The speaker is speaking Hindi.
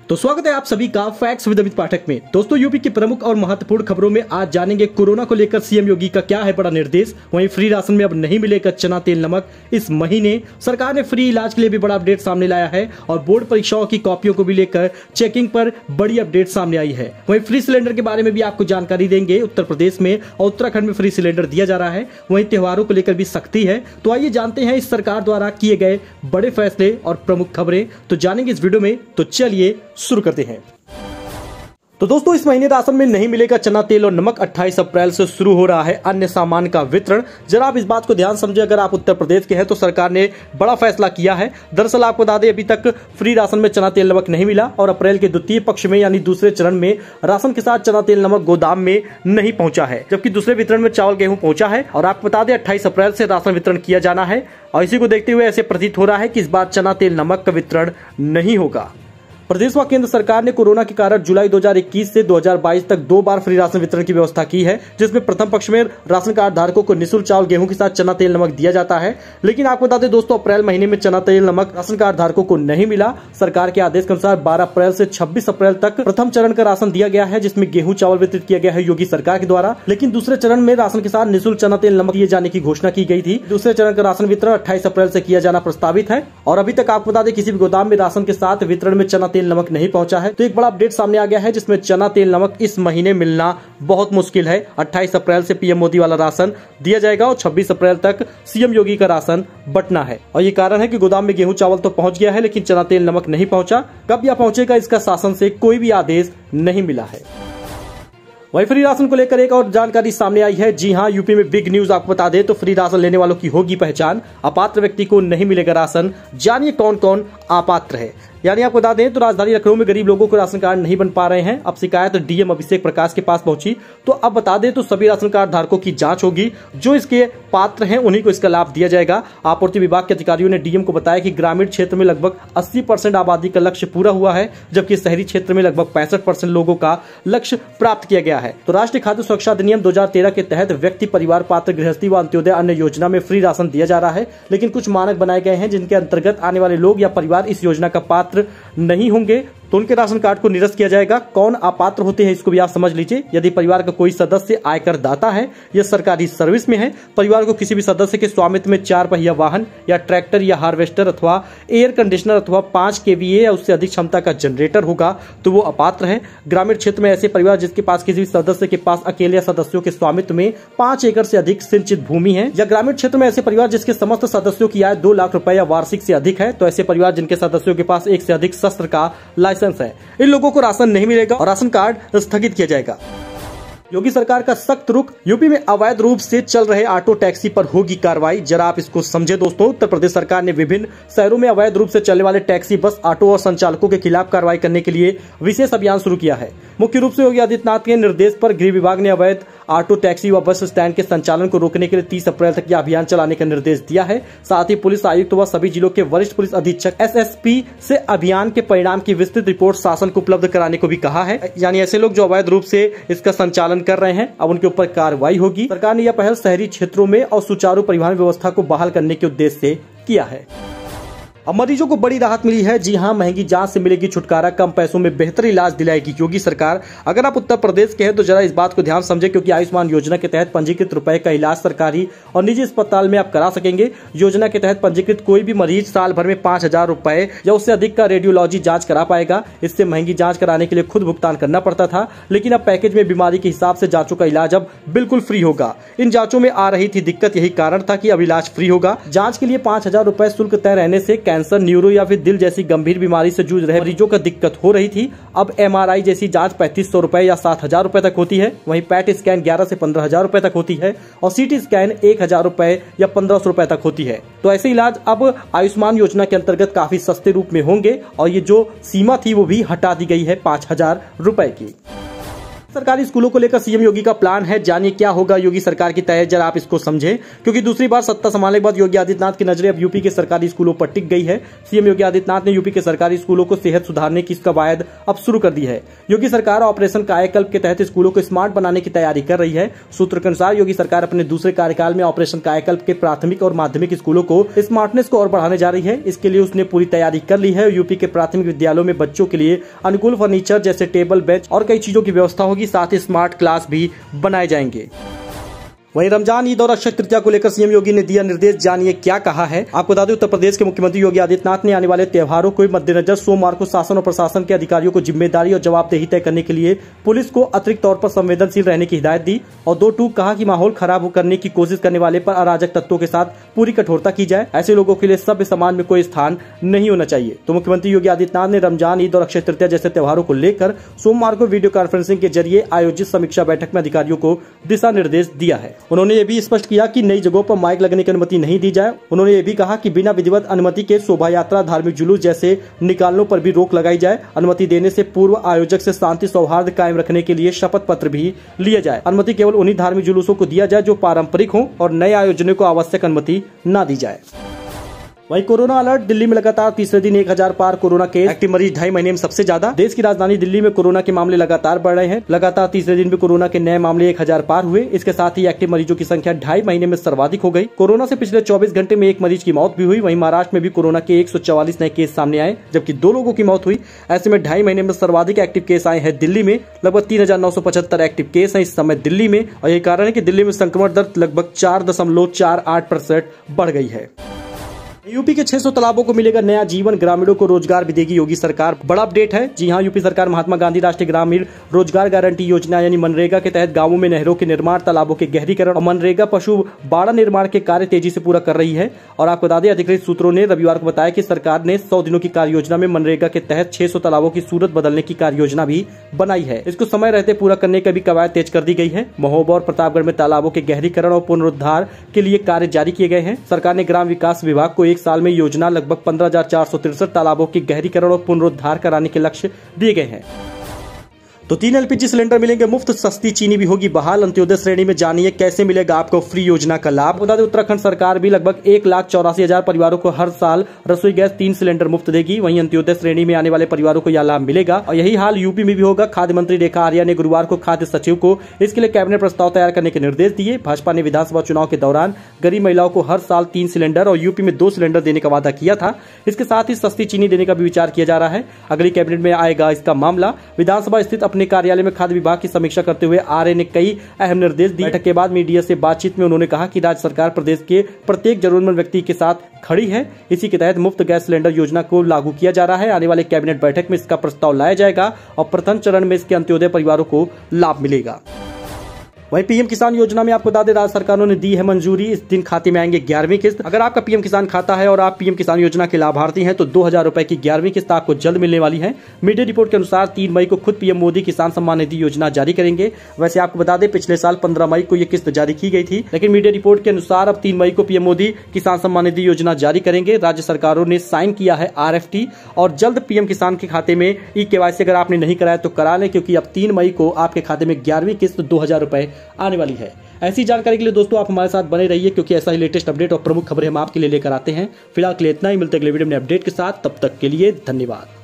तो स्वागत है आप सभी का फैक्ट्स विद अमित पाठक में। दोस्तों, यूपी की प्रमुख और महत्वपूर्ण खबरों में आज जानेंगे कोरोना को लेकर सीएम योगी का क्या है बड़ा निर्देश। वहीं फ्री राशन में अब नहीं मिलेगा चना तेल नमक। इस महीने सरकार ने फ्री इलाज के लिए भी बड़ा अपडेट सामने लाया है और बोर्ड परीक्षाओं की कॉपियों को भी लेकर चेकिंग पर बड़ी अपडेट सामने आई है। वहीं फ्री सिलेंडर के बारे में भी आपको जानकारी देंगे। उत्तर प्रदेश में और उत्तराखंड में फ्री सिलेंडर दिया जा रहा है। वहीं त्योहारों को लेकर भी सख्ती है। तो आइए जानते हैं इस सरकार द्वारा किए गए बड़े फैसले और प्रमुख खबरें तो जानेंगे इस वीडियो में। तो चलिए शुरू करते हैं। तो दोस्तों, इस महीने राशन में नहीं मिलेगा चना तेल और नमक। 28 अप्रैल से शुरू हो रहा है अन्य सामान का वितरण। जरा आप इस बात को ध्यान समझे, अगर आप उत्तर प्रदेश के हैं तो सरकार ने बड़ा फैसला किया है। दरअसल आपको बता दें, अभी तक फ्री राशन में चना तेल नमक नहीं मिला और अप्रैल के द्वितीय पक्ष में यानी दूसरे चरण में राशन के साथ चना तेल नमक गोदाम में नहीं पहुंचा है, जबकि दूसरे वितरण में चावल गेहूं पहुंचा है। और आपको बता दें 28 अप्रैल से राशन वितरण किया जाना है और इसी को देखते हुए ऐसे प्रतीत हो रहा है कि इस बार चना तेल नमक का वितरण नहीं होगा। प्रदेश व केंद्र सरकार ने कोरोना के कारण जुलाई 2021 से 2022 तक 2 बार फ्री राशन वितरण की व्यवस्था की है, जिसमें प्रथम पक्ष में राशन कार्ड धारकों को निःशुल्क चावल गेहूं के साथ चना तेल नमक दिया जाता है। लेकिन आपको बता दें दोस्तों, अप्रैल महीने में चना तेल नमक राशन कार्ड धारकों को नहीं मिला। सरकार के आदेश के अनुसार 12 अप्रैल से 26 अप्रैल तक प्रथम चरण का राशन दिया गया है, जिसमें गेहूं चावल वितरित किया गया है योगी सरकार के द्वारा। लेकिन दूसरे चरण में राशन के साथ निःशुल्क चना तेल नमक दिए जाने की घोषणा की गई थी। दूसरे चरण का राशन वितरण 28 अप्रैल से किया जाना प्रस्तावित है और अभी तक आपको बता दें किसी भी गोदाम में राशन के साथ वितरण में चना तेल नमक नहीं पहुंचा है। तो एक बड़ा अपडेट सामने आ गया है, जिसमें चना तेल नमक इस महीने मिलना बहुत मुश्किल है। 28 अप्रैल से पीएम मोदी वाला राशन दिया जाएगा और 26 अप्रैल तक सीएम योगी का राशन बंटना है। और ये कारण है कि गोदाम में गेहूं चावल तो पहुंच गया है, लेकिन चना तेल नमक नहीं पहुंचा। कब यह पहुंचेगा, इसका शासन से कोई भी आदेश नहीं मिला है। वहीं फ्री राशन को लेकर एक और जानकारी सामने आई है। जी हां, यूपी में बिग न्यूज आपको बता दें तो फ्री राशन लेने वालों की होगी पहचान। अपात्र व्यक्ति को नहीं मिलेगा राशन। जानिए कौन कौन अपात्र है। यानी आपको बता दें तो राजधानी लखनऊ में गरीब लोगों को राशन कार्ड नहीं बन पा रहे हैं। अब शिकायत डीएम अभिषेक प्रकाश के पास पहुंची तो अब बता दें तो सभी राशन कार्ड धारकों की जांच होगी। जो इसके पात्र हैं उन्हीं को इसका लाभ दिया जाएगा। आपूर्ति विभाग के अधिकारियों ने डीएम को बताया कि ग्रामीण क्षेत्र में लगभग 80% आबादी का लक्ष्य पूरा हुआ है, जबकि शहरी क्षेत्र में लगभग 65% लोगों का लक्ष्य प्राप्त किया गया है। तो राष्ट्रीय खाद्य सुरक्षा अधिनियम 2013 के तहत व्यक्ति, परिवार, पात्र, गृहस्थी व अंत्योदय अन्य योजना में फ्री राशन दिया जा रहा है। लेकिन कुछ मानक बनाए गए हैं जिनके अंतर्गत आने वाले लोग या परिवार इस योजना का पात्र नहीं होंगे तो उनके राशन कार्ड को निरस्त किया जाएगा। कौन अपात्र होते हैं इसको भी आप समझ लीजिए। यदि परिवार का कोई सदस्य आयकर दाता है या सरकारी सर्विस में है, परिवार को किसी भी सदस्य के स्वामित्व में 4 पहिया वाहन या ट्रैक्टर या हार्वेस्टर अथवा एयर कंडीशनर अथवा 5 kVA या उससे अधिक क्षमता का जनरेटर होगा तो वो अपात्र है। ग्रामीण क्षेत्र में ऐसे परिवार जिसके पास किसी भी सदस्य के पास अकेले या सदस्यों के स्वामित्व में 5 एकड़ से अधिक सिंचित भूमि है, या ग्रामीण क्षेत्र में ऐसे परिवार जिसके समस्त सदस्यों की आय 2 लाख रुपए या वार्षिक से अधिक है, तो ऐसे परिवार जिनके सदस्यों के पास एक से अधिक शस्त्र का लाइसेंस है, इन लोगों को राशन नहीं मिलेगा और राशन कार्ड स्थगित किया जाएगा। योगी सरकार का सख्त रुख। यूपी में अवैध रूप से चल रहे ऑटो टैक्सी पर होगी कार्रवाई। जरा आप इसको समझे दोस्तों। उत्तर प्रदेश सरकार ने विभिन्न शहरों में अवैध रूप से चलने वाले टैक्सी, बस, ऑटो और संचालकों के खिलाफ कार्रवाई करने के लिए विशेष अभियान शुरू किया है। मुख्य रूप से योगी आदित्यनाथ के निर्देश पर गृह विभाग ने अवैध ऑटो टैक्सी व बस स्टैंड के संचालन को रोकने के लिए 30 अप्रैल तक यह अभियान चलाने का निर्देश दिया है। साथ ही पुलिस आयुक्त व सभी जिलों के वरिष्ठ पुलिस अधीक्षक एसएसपी से अभियान के परिणाम की विस्तृत रिपोर्ट शासन को उपलब्ध कराने को भी कहा है। यानी ऐसे लोग जो अवैध रूप से इसका संचालन कर रहे हैं अब उनके ऊपर कार्रवाई होगी। सरकार ने यह पहल शहरी क्षेत्रों में और सुचारू परिवहन व्यवस्था को बहाल करने के उद्देश्य से किया है। अब मरीजों को बड़ी राहत मिली है। जी हां, महंगी जांच से मिलेगी छुटकारा, कम पैसों में बेहतर इलाज दिलाएगी योगी सरकार। अगर आप उत्तर प्रदेश के हैं तो जरा इस बात को ध्यान समझे, क्योंकि आयुष्मान योजना के तहत पंजीकृत रुपए का इलाज सरकारी और निजी अस्पताल में आप करा सकेंगे। योजना के तहत पंजीकृत कोई भी मरीज साल भर में 5,000 रुपए या उससे अधिक का रेडियोलॉजी जांच करा पाएगा। इससे महंगी जांच कराने के लिए खुद भुगतान करना पड़ता था, लेकिन अब पैकेज में बीमारी के हिसाब से जांचों का इलाज अब बिल्कुल फ्री होगा। इन जांचों में आ रही थी दिक्कत, यही कारण था कि अब इलाज फ्री होगा। जांच के लिए 5,000 रुपए शुल्क तय रहने से कैंसर, न्यूरो या दिल जैसी गंभीर बीमारी से जूझ रहे मरीजों को दिक्कत हो रही थी। अब एमआरआई जैसी जांच 3500 रुपए या 7,000 रुपए तक होती है। वहीं पैट स्कैन 11 से 15,000 रुपए तक होती है और सीटी स्कैन 1,000 रुपए या 1,500 रुपए तक होती है। तो ऐसे इलाज अब आयुष्मान योजना के अंतर्गत काफी सस्ते रूप में होंगे और ये जो सीमा थी वो भी हटा दी गई है 5,000 रुपए की। सरकारी स्कूलों को लेकर सीएम योगी का प्लान है, जानिए क्या होगा योगी सरकार की तय, जरा आप इसको समझें। क्योंकि दूसरी बार सत्ता संभालने के बाद योगी आदित्यनाथ की नजरें अब यूपी के सरकारी स्कूलों पर टिक गई है। सीएम योगी आदित्यनाथ ने यूपी के सरकारी स्कूलों को सेहत सुधारने की कवायद अब शुरू कर दी है। योगी सरकार ऑपरेशन कायाकल्प के तहत स्कूलों को स्मार्ट बनाने की तैयारी कर रही है। सूत्र के अनुसार योगी सरकार अपने दूसरे कार्यकाल में ऑपरेशन कायाकल्प के प्राथमिक और माध्यमिक स्कूलों को स्मार्टनेस को और बढ़ाने जा रही है। इसके लिए उसने पूरी तैयारी कर ली है। यूपी के प्राथमिक विद्यालयों में बच्चों के लिए अनुकूल फर्नीचर जैसे टेबल, बेंच और कई चीजों की व्यवस्था होगी। साथ ही स्मार्ट क्लास भी बनाए जाएंगे। वहीं रमजान, ईद और अक्षय तृतीया को लेकर सीएम योगी ने दिया निर्देश, जानिए क्या कहा है। आपको बता दें, उत्तर प्रदेश के मुख्यमंत्री योगी आदित्यनाथ ने आने वाले त्योहारों को मद्देनजर सोमवार को शासन और प्रशासन के अधिकारियों को जिम्मेदारी और जवाबदेही तय करने के लिए पुलिस को अतिरिक्त तौर पर संवेदनशील रहने की हिदायत दी और दो टूक कहा कि माहौल खराब करने की कोशिश करने वाले पर अराजक तत्वों के साथ पूरी कठोरता की जाए। ऐसे लोगों के लिए सभ्य समाज में कोई स्थान नहीं होना चाहिए। तो मुख्यमंत्री योगी आदित्यनाथ ने रमजान, ईद और अक्षय तृतीया जैसे त्योहारों को लेकर सोमवार को वीडियो कॉन्फ्रेंसिंग के जरिए आयोजित समीक्षा बैठक में अधिकारियों को दिशा निर्देश दिया है। उन्होंने ये भी स्पष्ट किया कि नई जगहों पर माइक लगने की अनुमति नहीं दी जाए। उन्होंने ये भी कहा कि बिना विधिवत अनुमति के शोभा यात्रा, धार्मिक जुलूस जैसे निकालनों पर भी रोक लगाई जाए। अनुमति देने से पूर्व आयोजक से शांति सौहार्द कायम रखने के लिए शपथ पत्र भी लिया जाए। अनुमति केवल उन्हीं धार्मिक जुलूसों को दिया जाए जो पारंपरिक हो और नए आयोजनों को आवश्यक अनुमति न दी जाए। वहीं कोरोना अलर्ट, दिल्ली में लगातार तीसरे दिन 1000 पार कोरोना केस, एक्टिव मरीज 2.5 महीने में सबसे ज्यादा। देश की राजधानी दिल्ली में कोरोना के मामले लगातार बढ़ रहे हैं। लगातार तीसरे दिन भी कोरोना के नए मामले 1000 पार हुए। इसके साथ ही एक्टिव मरीजों की संख्या 2.5 महीने में सर्वाधिक हो गई। कोरोना से पिछले 24 घंटे में एक मरीज की मौत भी हुई। वहीं महाराष्ट्र में भी कोरोना के 144 नए केस सामने आए, जबकि 2 लोगों की मौत हुई। ऐसे में 2.5 महीने में सर्वाधिक एक्टिव केस आए हैं दिल्ली में। लगभग 3975 एक्टिव केस हैं इस समय दिल्ली में और यही कारण है कि दिल्ली में संक्रमण दर लगभग 4.48% बढ़ गई है। यूपी के 600 तालाबों को मिलेगा नया जीवन, ग्रामीणों को रोजगार भी देगी योगी सरकार। बड़ा अपडेट है। जी हां, यूपी सरकार महात्मा गांधी राष्ट्रीय ग्रामीण रोजगार गारंटी योजना यानी मनरेगा के तहत गांवों में नहरों के निर्माण, तालाबों के गहरीकरण और मनरेगा पशु बाड़ा निर्माण के कार्य तेजी से पूरा कर रही है। और आपको बता दें, अधिकृत सूत्रों ने रविवार को बताया कि सरकार ने 100 दिनों की कार्य योजना में मनरेगा के तहत 600 तालाबों की सूरत बदलने की कार्य योजना भी बनाई है। इसको समय रहते पूरा करने का भी कवायद तेज कर दी गई है। महोबा और प्रतापगढ़ में तालाबों के गहरीकरण और पुनरुद्धार के लिए कार्य जारी किए गए हैं। सरकार ने ग्राम विकास विभाग को एक साल में योजना लगभग 15,463 तालाबों के गहरीकरण और पुनरुद्धार कराने के लक्ष्य दिए गए हैं। तो 3 एलपीजी सिलेंडर मिलेंगे मुफ्त, सस्ती चीनी भी होगी बहाल। अंत्योदय श्रेणी में जानिए कैसे मिलेगा आपको फ्री योजना का लाभ। बता दें, उत्तराखंड सरकार भी लगभग 1,84,000 परिवारों को हर साल रसोई गैस 3 सिलेंडर मुफ्त देगी। वहीं अंत्योदय श्रेणी में आने वाले परिवारों को यह लाभ मिलेगा और यही हाल यूपी में भी होगा। खाद्य मंत्री रेखा आर्या ने गुरुवार को खाद्य सचिव को इसके लिए कैबिनेट प्रस्ताव तैयार करने के निर्देश दिए। भाजपा ने विधानसभा चुनाव के दौरान गरीब महिलाओं को हर साल 3 सिलेंडर और यूपी में 2 सिलेंडर देने का वादा किया था। इसके साथ ही सस्ती चीनी देने का भी विचार किया जा रहा है। अगली कैबिनेट में आएगा इसका मामला। विधानसभा स्थित अपने कार्यालय में खाद्य विभाग की समीक्षा करते हुए आर्य ने कई अहम निर्देश दिए। बैठक के बाद मीडिया से बातचीत में उन्होंने कहा कि राज्य सरकार प्रदेश के प्रत्येक जरूरतमंद व्यक्ति के साथ खड़ी है। इसी के तहत मुफ्त गैस सिलेंडर योजना को लागू किया जा रहा है। आने वाले कैबिनेट बैठक में इसका प्रस्ताव लाया जाएगा और प्रथम चरण में इसके अंत्योदय परिवारों को लाभ मिलेगा। वहीं पीएम किसान योजना में आपको बता दें, राज्य सरकारों ने दी है मंजूरी। इस दिन खाते में आएंगे 11वीं किस्त। अगर आपका पीएम किसान खाता है और आप पीएम किसान योजना के लाभार्थी हैं तो 2,000 रुपए की 11वीं किस्त आपको जल्द मिलने वाली है। मीडिया रिपोर्ट के अनुसार 3 मई को खुद पीएम मोदी किसान सम्मान निधि योजना जारी करेंगे। वैसे आपको बता दें, पिछले साल 15 मई को यह किस्त जारी की गई थी, लेकिन मीडिया रिपोर्ट के अनुसार अब 3 मई को पीएम मोदी किसान सम्मान निधि योजना जारी करेंगे। राज्य सरकारों ने साइन किया है RFT और जल्द पीएम किसान के खाते में E-KYC अगर आपने नहीं कराया तो करा लें, क्योंकि अब 3 मई को आपके खाते में 11वीं किस्त 2,000 रुपए आने वाली है। ऐसी जानकारी के लिए दोस्तों आप हमारे साथ बने रहिए, क्योंकि ऐसा ही लेटेस्ट अपडेट और प्रमुख खबरें हम आपके लिए लेकर आते हैं। फिलहाल के लिए इतना ही, मिलते हैं अगले वीडियो में अपडेट के साथ। तब तक के लिए धन्यवाद।